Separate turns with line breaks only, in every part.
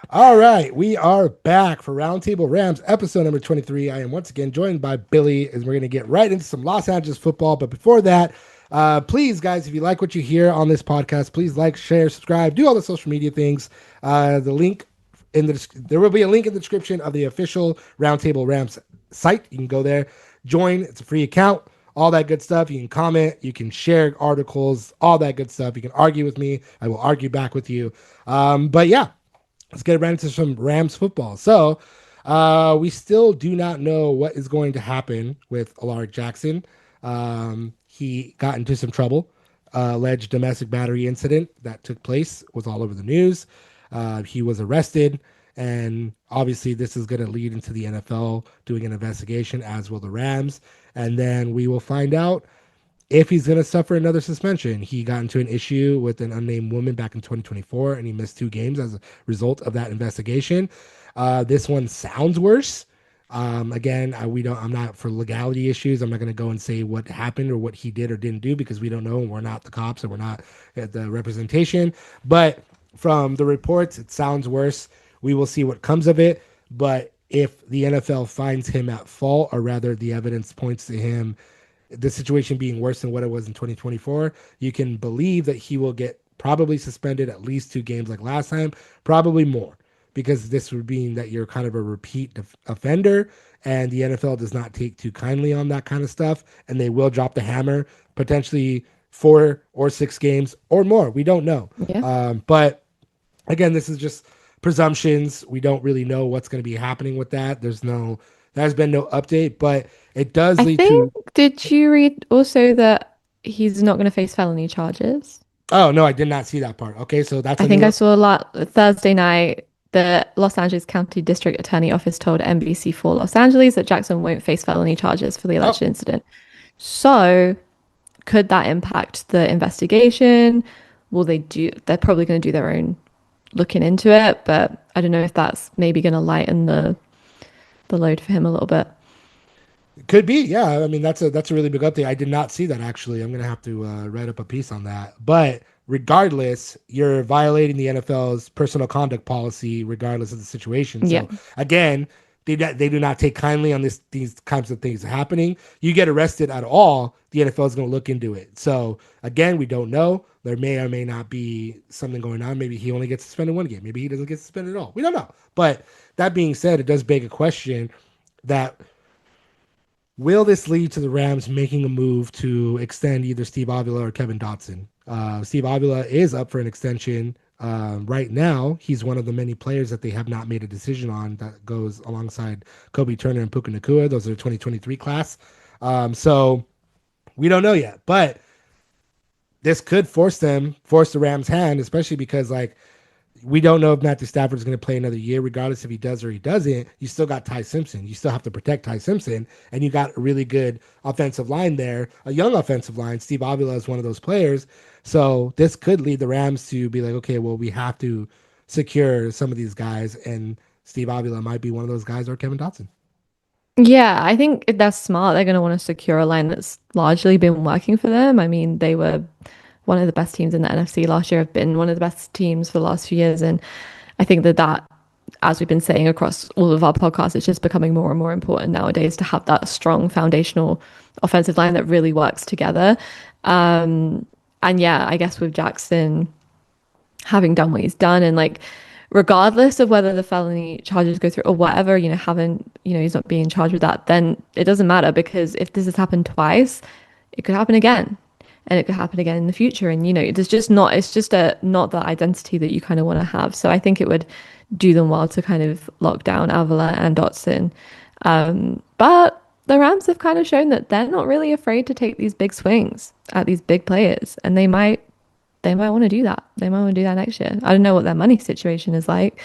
All right, we are back for Roundtable Rams, episode number 23. I am once again joined by Billy, and we're going to get right into some Los Angeles football. But before that, please, guys, if you like what you hear on this podcast, please like, share, subscribe, do all the social media things. The link there will be a link in the description of the official Roundtable Rams site. You can go there, join. It's a free account. All that good stuff. You can comment, you can share articles, all that good stuff. You can argue with me. I will argue back with you. But yeah, let's get right into some Rams football. So, we still do not know what is going to happen with Alaric Jackson. He got into some trouble. Alleged domestic battery incident that took place was all over the news. He was arrested, and obviously, this is going to lead into the NFL doing an investigation, as will the Rams. And then we will find out if he's going to suffer another suspension. He got into an issue with an unnamed woman back in 2024, and he missed 2 games as a result of that investigation. This one sounds worse. Again, we don't. I'm not for legality issues. I'm not going to go and say what happened or what he did or didn't do because we don't know, and we're not the cops and we're not at the representation. But from the reports, it sounds worse. We will see what comes of it. But if the NFL finds him at fault, or rather, the evidence points to him the situation being worse than what it was in 2024, you can believe that he will get probably suspended at least 2 games like last time, probably more, because this would mean that you're kind of a repeat offender, and the NFL does not take too kindly on that kind of stuff, and they will drop the hammer potentially 4 or 6 games or more. We don't know.
Yeah.
But again, this is just presumptions. We don't really know what's going to be happening with that. There's been no update, but it does
I
lead
think,
to.
did you read also that he's not going to face felony charges?
Oh no, I did not see that part. Okay, so that's
I
a
think I
new.
saw a lot Thursday night. The Los Angeles County District Attorney Office told NBC4 Los Angeles that Jackson won't face felony charges for the
Oh,
alleged incident. So, could that impact the investigation? Will they do? They're probably going to do their own looking into it, but I don't know if that's maybe going to lighten the load for him a little bit.
it could be. Yeah, I mean that's a really big update. I did not see that actually. I'm gonna have to write up a piece on that. But regardless, you're violating the NFL's personal conduct policy, regardless of the situation.
Yeah.
So again, they do not take kindly on these kinds of things happening. You get arrested at all, the NFL is going to look into it. So again, we don't know. There may or may not be something going on. Maybe he only gets suspended 1 game. Maybe he doesn't get suspended at all. We don't know. But that being said, it does beg a question that will this lead to the Rams making a move to extend either Steve Avila or Kevin Dotson? Steve Avila is up for an extension right now. He's one of the many players that they have not made a decision on that goes alongside Kobe Turner and Puka Nacua. Those are the 2023 class. So we don't know yet, but this could force the Rams' hand, especially because like we don't know if Matthew Stafford is going to play another year, regardless if he does or he doesn't. You still got Ty Simpson. You still have to protect Ty Simpson, and you got a really good offensive line there, a young offensive line. Steve Avila is one of those players. So this could lead the Rams to be like, okay, well, we have to secure some of these guys, and Steve Avila might be one of those guys, or Kevin Dotson.
Yeah, I think if that's smart. They're going to want to secure a line that's largely been working for them. I mean, they were one of the best teams in the NFC last year, have been one of the best teams for the last few years. And I think that, as we've been saying across all of our podcasts, it's just becoming more and more important nowadays to have that strong foundational offensive line that really works together. And yeah, I guess with Jackson having done what he's done and like regardless of whether the felony charges go through or whatever, he's not being charged with that, then it doesn't matter because if this has happened twice, it could happen again. And it could happen again in the future. And it's just a not the identity that you kind of want to have. So I think it would do them well to kind of lock down Avila and Dotson. But the Rams have kind of shown that they're not really afraid to take these big swings at these big players. And they might want to do that. They might want to do that next year. I don't know what their money situation is like,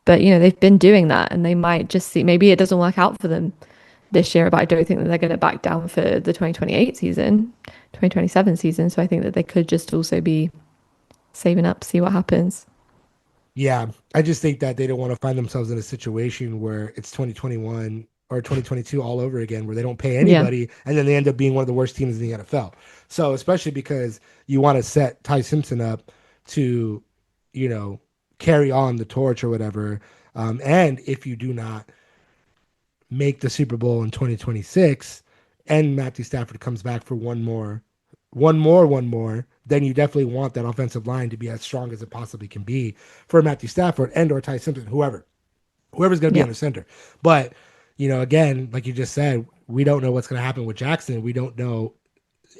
but they've been doing that and they might just see maybe it doesn't work out for them this year, but I don't think that they're going to back down for the 2028 season, 2027 season. So I think that they could just also be saving up, see what happens.
Yeah, I just think that they don't want to find themselves in a situation where it's 2021 or 2022 all over again, where they don't pay
Yeah.
anybody, and then they end up being one of the worst teams in the NFL. So, especially because you want to set Ty Simpson up to, you know, carry on the torch or whatever. And if you do not make the Super Bowl in 2026 and Matthew Stafford comes back for one more, then you definitely want that offensive line to be as strong as it possibly can be for Matthew Stafford and or Ty Simpson, whoever's going to be
Yeah.
under center. But, again, like you just said, we don't know what's going to happen with Jackson. We don't know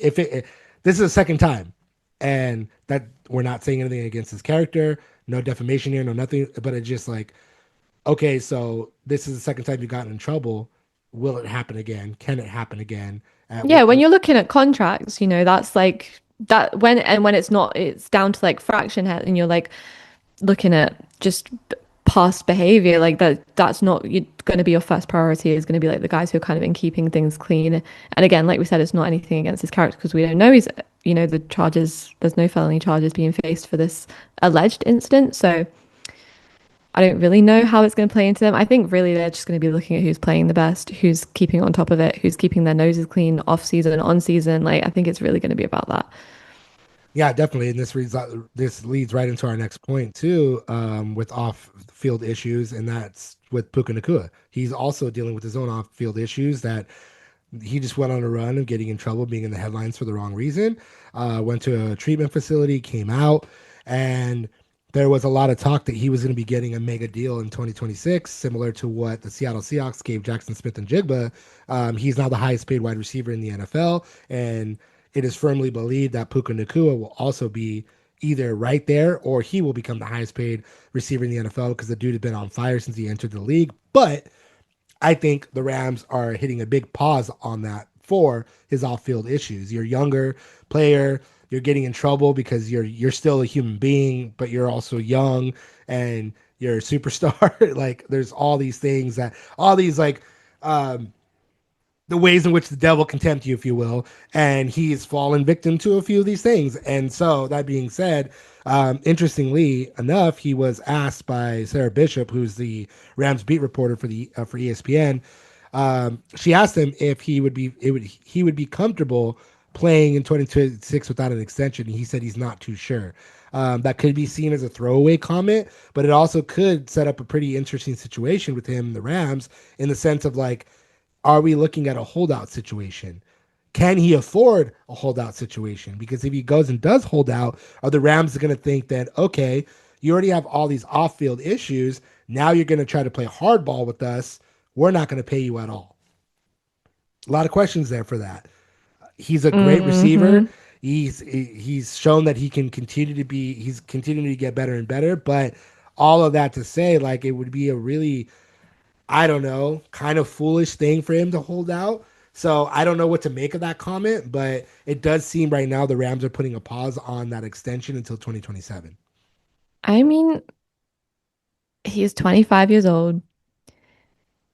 if this is the second time, and that we're not saying anything against his character, no defamation here, no nothing, but it's just like, okay, so this is the second time you've gotten in trouble. Will it happen again? Can it happen again? At
Yeah,
what?
when you're looking at contracts, that's like that when it's not, it's down to like fraction head, and you're like looking at just past behavior, like that's not going to be your first priority. Is going to be like the guys who are kind of been keeping things clean. And again, like we said, it's not anything against his character because we don't know he's, the charges, there's no felony charges being faced for this alleged incident. So I don't really know how it's going to play into them. I think really they're just going to be looking at who's playing the best, who's keeping on top of it, who's keeping their noses clean off season and on season. Like I think it's really going to be about that.
Yeah, definitely. And this leads right into our next point too, with off-field issues, and that's with Puka Nacua. He's also dealing with his own off-field issues that he just went on a run of getting in trouble, being in the headlines for the wrong reason. Went to a treatment facility, came out, and there was a lot of talk that he was going to be getting a mega deal in 2026, similar to what the Seattle Seahawks gave Jackson Smith and Jigba. He's now the highest paid wide receiver in the NFL, and it is firmly believed that Puka Nacua will also be either right there or he will become the highest paid receiver in the NFL because the dude has been on fire since he entered the league. But I think the Rams are hitting a big pause on that for his off-field issues. You're a younger player, you're getting in trouble because you're still a human being, but you're also young and you're a superstar. Like there's all these like um the ways in which the devil can tempt you, if you will, and he's fallen victim to a few of these things. And so, that being said, interestingly enough, he was asked by Sarah Bishop, who's the Rams beat reporter for ESPN. She asked him if he would be comfortable playing in 2026 without an extension. He said he's not too sure. That could be seen as a throwaway comment, but it also could set up a pretty interesting situation with him, and the Rams, in the sense of like, are we looking at a holdout situation? Can he afford a holdout situation? Because if he goes and does hold out, are the Rams going to think that, okay, you already have all these off field issues. Now you're going to try to play hardball with us. We're not going to pay you at all. A lot of questions there for that. He's a great receiver.
Hmm.
He's shown that he's continuing to get better and better. But all of that to say, like, it would be a really, I don't know, kind of foolish thing for him to hold out. So I don't know what to make of that comment, but it does seem right now the Rams are putting a pause on that extension until 2027.
I mean, he's 25 years old.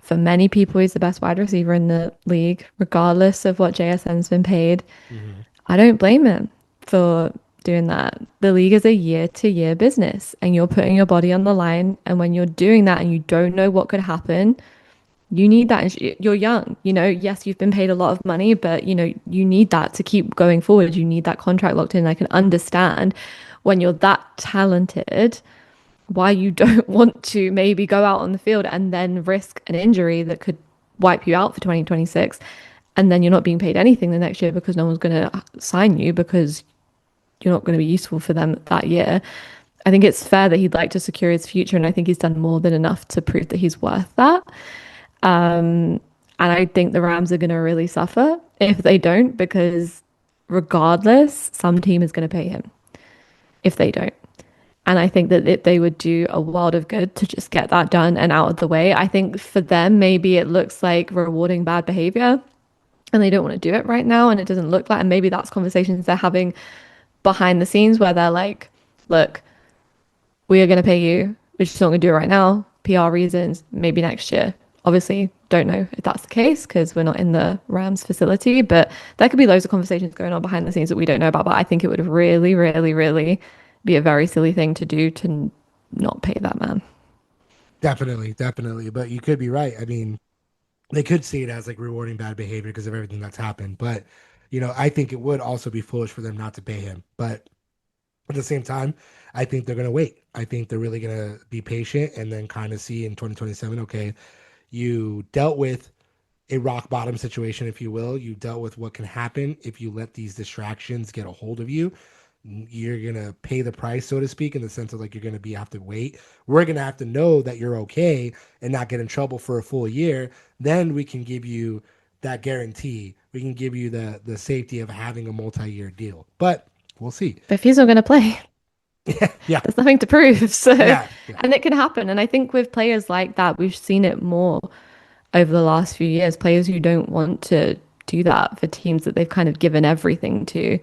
For many people, he's the best wide receiver in the league, regardless of what JSN's been paid.
Mm-hmm.
I don't blame him for doing that. The league is a year to year business, and you're putting your body on the line. And when you're doing that and you don't know what could happen, you need that. You're young, yes, you've been paid a lot of money, but you need that to keep going forward. You need that contract locked in. I can understand when you're that talented why you don't want to maybe go out on the field and then risk an injury that could wipe you out for 2026. And then you're not being paid anything the next year because no one's going to sign you because you're not going to be useful for them that year. I think it's fair that he'd like to secure his future. And I think he's done more than enough to prove that he's worth that. And I think the Rams are going to really suffer if they don't, because regardless, some team is going to pay him if they don't. And I think that they would do a world of good to just get that done and out of the way. I think for them, maybe it looks like rewarding bad behavior and they don't want to do it right now. And it doesn't look like, and maybe that's conversations they're having behind the scenes where they're like, look, we are going to pay you. We're just not going to do it right now. PR reasons, maybe next year. Obviously, don't know if that's the case because we're not in the Rams facility, but there could be loads of conversations going on behind the scenes that we don't know about. But I think it would really, really, really be a very silly thing to do to not pay that man.
Definitely, definitely. But you could be right. I mean, they could see it as like rewarding bad behavior because of everything that's happened. But, I think it would also be foolish for them not to pay him. But At the same time, I think they're going to wait. I think they're really going to be patient and then kind of see in 2027, okay, you dealt with a rock bottom situation, if you will. You dealt with what can happen if you let these distractions get a hold of you. You're gonna pay the price, so to speak, in the sense of like you're gonna be have to wait. We're gonna have to know that you're okay and not get in trouble for a full year. Then we can give you that guarantee. We can give you the safety of having a multi-year deal. But we'll see.
But if he's not going to play,
Yeah,
there's nothing to prove. So,
yeah, yeah,
and it can happen. And I think with players like that, we've seen it more over the last few years. Players who don't want to do that for teams that they've kind of given everything to.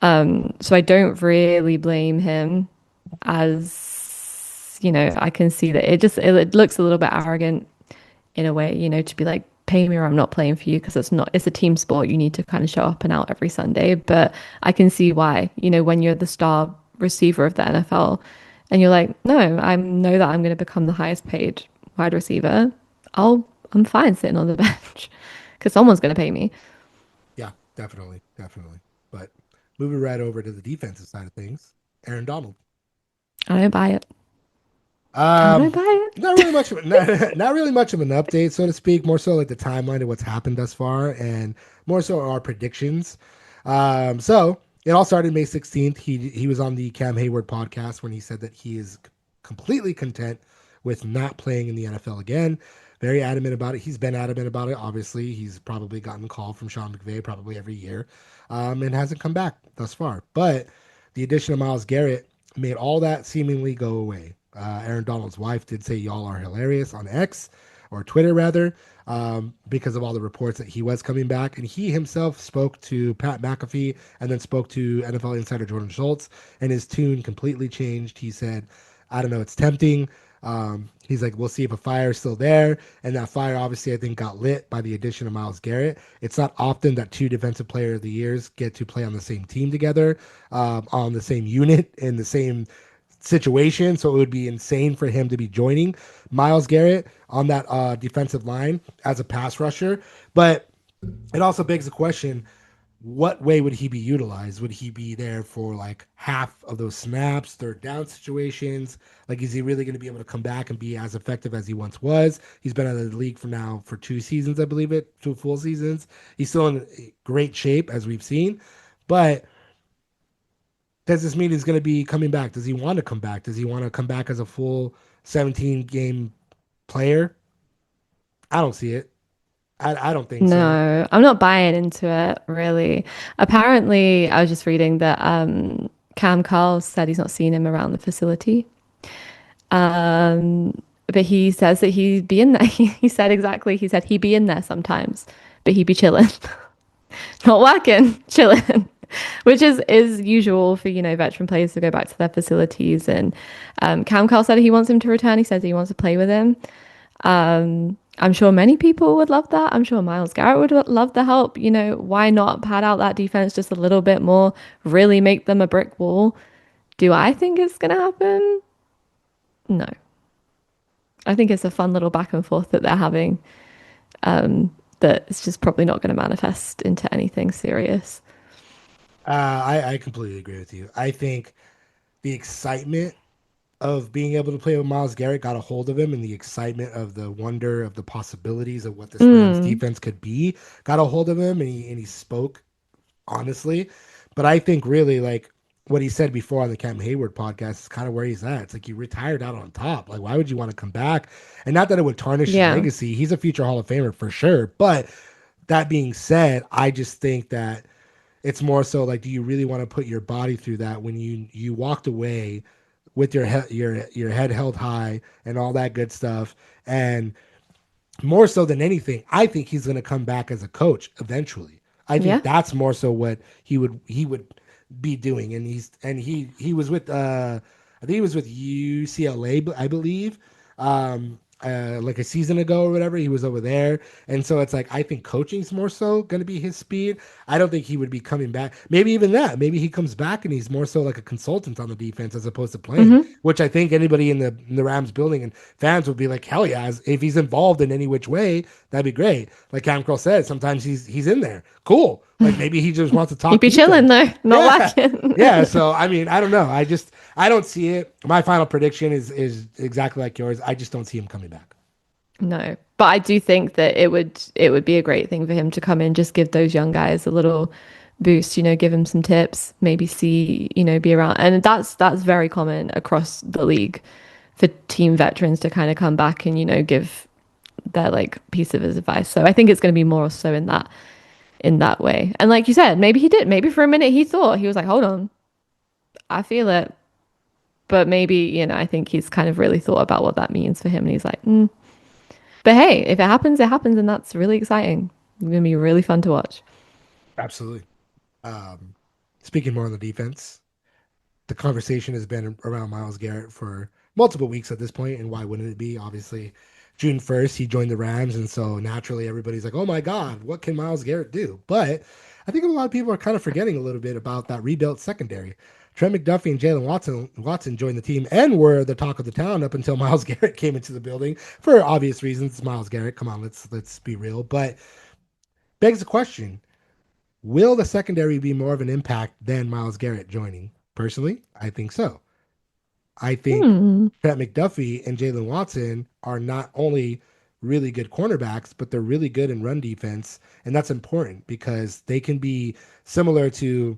So I don't really blame him as, I can see that it looks a little bit arrogant in a way, to be like, pay me or I'm not playing for you because it's a team sport. You need to kind of show up and out every Sunday. But I can see why, when you're the star receiver of the NFL and you're like, no, I know that I'm going to become the highest paid wide receiver. I'm fine sitting on the bench because someone's going to pay me.
yeah, definitely, definitely. But moving right over to the defensive side of things, Aaron Donald.
I don't buy it. I don't
Um,
buy
not really much, not really much of an update, so to speak. More so like the timeline of what's happened thus far, and more so our predictions. So it all started May 16th. He was on the Cam Hayward podcast when he said that he is completely content with not playing in the NFL again. Very adamant about it. He's been adamant about it. Obviously, he's probably gotten a call from Sean McVay probably every year, and hasn't come back thus far. But the addition of Myles Garrett made all that seemingly go away. Aaron Donald's wife did say y'all are hilarious on X or Twitter rather, because of all the reports that he was coming back. And he himself spoke to Pat McAfee and then spoke to NFL insider Jordan Schultz, and his tune completely changed. He said, I don't know, it's tempting. He's like, we'll see if a fire is still there. And that fire, obviously, I think got lit by the addition of Myles Garrett. It's not often that two defensive player of the years get to play on the same team together, on the same unit, in the same situation. So it would be insane for him to be joining Myles Garrett on that defensive line as a pass rusher. But it also begs the question, what way would he be utilized? Would he be there for like half of those snaps, third down situations? Like, is he really going to be able to come back and be as effective as he once was? He's been out of the league for now for 2 seasons, I believe it, 2 full seasons. He's still in great shape, as we've seen. But does this mean he's going to be coming back? Does he want to come back? Does he want to come back as a full 17 game player? I don't see it. I don't think so.
No, I'm not buying into it really. Apparently, I was just reading that Cam Carl said he's not seen him around the facility. But he says that he'd be in there. He said exactly, he said he'd be in there sometimes, but he'd be chilling, not working, chilling. Which is usual for, veteran players to go back to their facilities. And Cam Carl said he wants him to return. He says he wants to play with him. I'm sure many people would love that. I'm sure Myles Garrett would love the help. Why not pad out that defense just a little bit more, really make them a brick wall? Do I think it's going to happen? No. I think it's a fun little back and forth that they're having, that it's just probably not going to manifest into anything serious.
I completely agree with you. I think the excitement of being able to play with Myles Garrett got a hold of him, and the excitement of the wonder of the possibilities of what this Rams
Mm,
defense could be got a hold of him, and he spoke honestly. But I think really like what he said before on the Cam Hayward podcast is kind of where he's at. It's like you retired out on top. Like, why would you want to come back? And not that it would tarnish his
yeah.
legacy. He's a future Hall of Famer for sure. But that being said, I just think that it's more so like, do you really want to put your body through that when you walked away with your head held high and all that good stuff? And more so than anything, I think he's going to come back as a coach eventually. I think
Yeah.
that's more so what he would be doing. And he was with I think he was with UCLA, I believe. like a season ago or whatever. He was over there, and so it's like I think coaching's more so going to be his speed. I don't think he would be coming back. Maybe even that. Maybe he comes back and he's more so like a consultant on the defense as opposed to playing.
Hmm.
Which I think anybody in the Rams building and fans would be like, hell yeah! If he's involved in any which way, that'd be great. Like Cam Curl said, sometimes he's in there. Cool. Like maybe he just wants to
He'd
talk
be chilling
defense.
though, not
Yeah.
working.
Yeah. So I mean, I don't know. I don't see it. My final prediction is exactly like yours. I just don't see him coming back.
No, but I do think that it would be a great thing for him to come in, just give those young guys a little boost, give him some tips, maybe see, be around. And that's very common across the league for team veterans to kind of come back and, give their like piece of his advice. So I think it's going to be more so in that way. And like you said, maybe he did. Maybe for a minute he thought he was like, hold on, I feel it. But maybe, I think he's kind of really thought about what that means for him. And he's like, But hey, if it happens, and that's really exciting. It's gonna be really fun to watch.
Absolutely. Um, Speaking more on the defense, the conversation has been around Myles Garrett for multiple weeks at this point, and why wouldn't it be? Obviously, June 1st, he joined the Rams, and so naturally everybody's like, oh my God, what can Myles Garrett do? But I think a lot of people are kind of forgetting a little bit about that rebuilt secondary. Trent McDuffie and Jalen Watson joined the team and were the talk of the town up until Myles Garrett came into the building for obvious reasons. It's Myles Garrett. Come on, let's be real. But begs the question: will the secondary be more of an impact than Myles Garrett joining? Personally, I think so. I think
Hmm.
Pat McDuffie and Jalen Watson are not only really good cornerbacks, but they're really good in run defense. And that's important because they can be similar to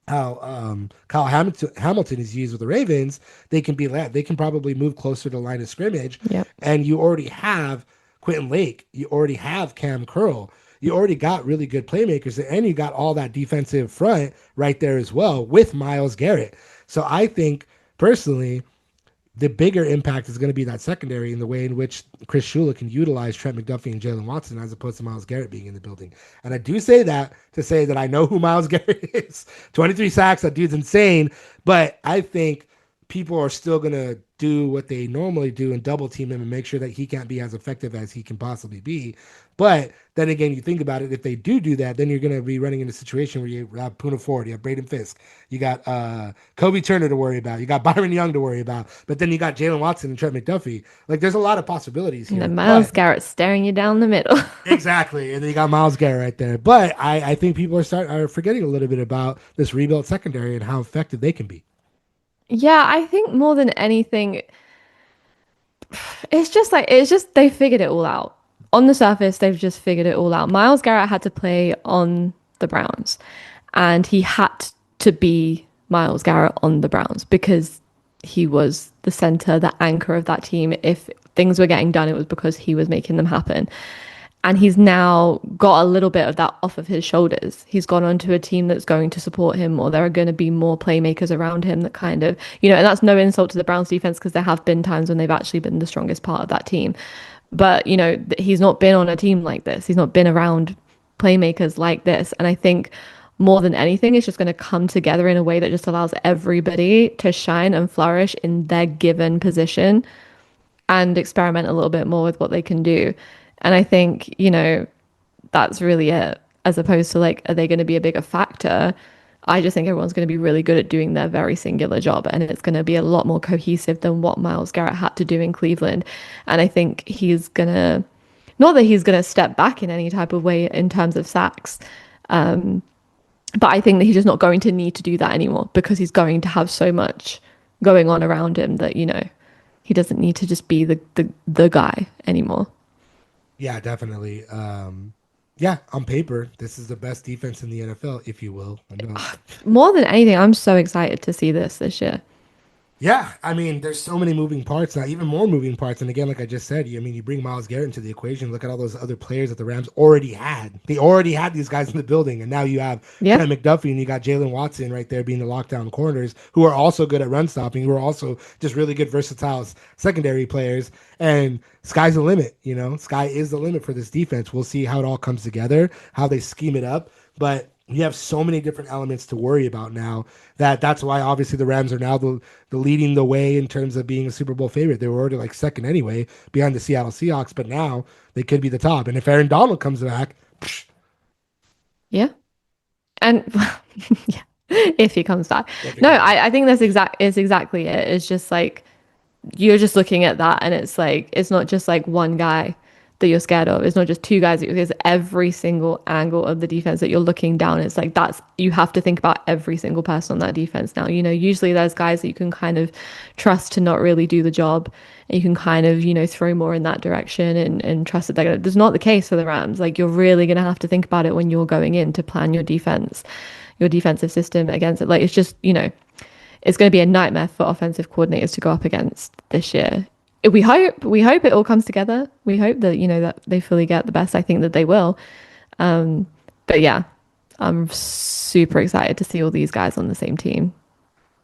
how Kyle Hamilton is used with the Ravens. They can probably move closer to the line of scrimmage.
Yep.
And you already have Quentin Lake. You already have Cam Curl. You already got really good playmakers, and you got all that defensive front right there as well with Myles Garrett. So I think personally, the bigger impact is going to be that secondary in the way in which Chris Shula can utilize Trent McDuffie and Jalen Watson as opposed to Myles Garrett being in the building. And I do say that to say that I know who Myles Garrett is. 23 sacks, that dude's insane. But I think people are still going to do what they normally do and double team him and make sure that he can't be as effective as he can possibly be. But then again, you think about it, if they do that, then you're going to be running into a situation where you have Puna Ford, you have Braden Fisk, you got Kobe Turner to worry about, you got Byron Young to worry about, but then you got Jalen Watson and Trent McDuffie. Like, there's a lot of possibilities
And
here.
then Myles
But
Garrett staring you down the middle.
exactly, and then you got Myles Garrett right there. But I think people are forgetting a little bit about this rebuilt secondary and how effective they can be.
Yeah, I think more than anything, it's just they figured it all out. On the surface, they've just figured it all out. Myles Garrett had to play on the Browns, and he had to be Myles Garrett on the Browns because he was the center, the anchor of that team. If things were getting done, it was because he was making them happen. And he's now got a little bit of that off of his shoulders. He's gone onto a team that's going to support him, or there are going to be more playmakers around him that kind of, and that's no insult to the Browns defense because there have been times when they've actually been the strongest part of that team. But, he's not been on a team like this. He's not been around playmakers like this. And I think more than anything, it's just going to come together in a way that just allows everybody to shine and flourish in their given position and experiment a little bit more with what they can do. And I think, that's really it. As opposed to like, are they going to be a bigger factor? I just think everyone's going to be really good at doing their very singular job. And it's going to be a lot more cohesive than what Myles Garrett had to do in Cleveland. And I think he's going to, not that he's going to step back in any type of way in terms of sacks, but I think that he's just not going to need to do that anymore because he's going to have so much going on around him that, he doesn't need to just be the guy anymore.
Yeah, definitely. Yeah, on paper, this is the best defense in the NFL, if you will. I know.
More than anything, I'm so excited to see this year.
Yeah, I mean, there's so many moving parts now, even more moving parts. And again, like I just said, you bring Myles Garrett into the equation. Look at all those other players that the Rams already had. They already had these guys in the building, and now you have
Yeah.
Trent McDuffie and you got Jalen Watson right there being the lockdown corners, who are also good at run stopping, who are also just really good versatile secondary players. And sky's the limit. Sky is the limit for this defense. We'll see how it all comes together, how they scheme it up. But You have so many different elements to worry about now that's why obviously the Rams are now the leading the way in terms of being a Super Bowl favorite. They were already like second anyway behind the Seattle Seahawks, but now they could be the top. And if Aaron Donald comes back, psh,
Yeah. And yeah, if he comes back.
if he
No,
comes back.
I think that's exactly it. It's just like you're just looking at that and it's like it's not just like one guy that you're scared of. It's not just two guys. It's every single angle of the defense that you're looking down. It's like that's you have to think about every single person on that defense now. Usually there's guys that you can kind of trust to not really do the job. And you can kind of, throw more in that direction and trust that they're gonna. That's not the case for the Rams. Like you're really gonna have to think about it when you're going in to plan your defense, your defensive system against it. Like it's just, it's going to be a nightmare for offensive coordinators to go up against this year. We hope it all comes together. We hope that that they fully get the best. I think that they will. But yeah, I'm super excited to see all these guys on the same team.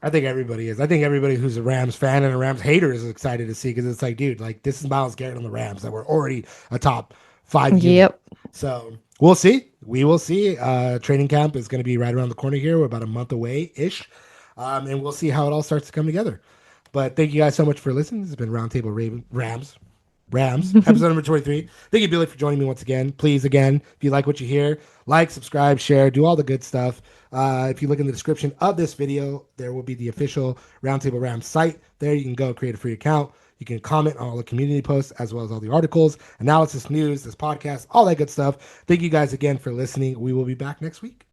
I think everybody is. I think everybody who's a Rams fan and a Rams hater is excited to see because it's like, dude, like this is Myles Garrett on the Rams that were already a top five unit.
Yep.
So we'll see. We will see. Training camp is going to be right around the corner here. We're about a month away ish. And we'll see how it all starts to come together. But thank you guys so much for listening. This has been Roundtable Rams, episode number 23. Thank you, Billie, for joining me once again. Please, again, if you like what you hear, like, subscribe, share, do all the good stuff. If you look in the description of this video, there will be the official Roundtable Rams site. There you can go create a free account. You can comment on all the community posts as well as all the articles, analysis, news, this podcast, all that good stuff. Thank you guys again for listening. We will be back next week.